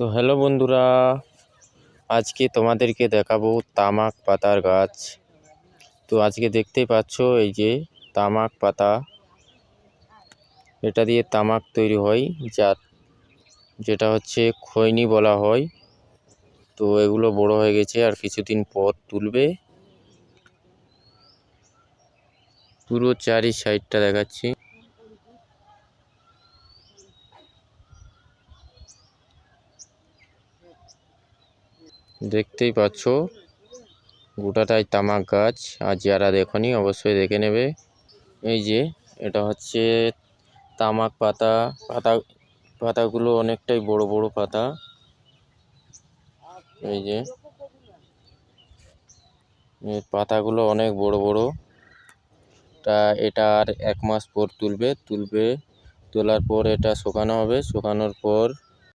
তো হ্যালো বন্ধুরা, আজকে তোমাদেরকে দেখাবো তামাক পাতার গাছ। তো আজকে দেখতেই পাচ্ছ এই যে তামাক পাতা, এটা দিয়ে তামাক তৈরি হয়, যেটা হচ্ছে খৈনি বলা হয়। তো এগুলো বড় হয়ে গেছে আর কিছুদিন পর তুলবে। পুরো চারি সাইডটা দেখাচ্ছি। দেখতেই পাচ্ছ গোটাটাই তামাক গাছ, আর যারা দেখনি অবশ্যই দেখে নেবে। এই যে এটা হচ্ছে তামাক পাতাগুলো অনেকটাই বড় বড় পাতা। এই যে পাতাগুলো অনেক বড় বড়। এটা আর 1 মাস পর তুলবে। তোলার পর এটা শুকানো হবে, শুকানোর পর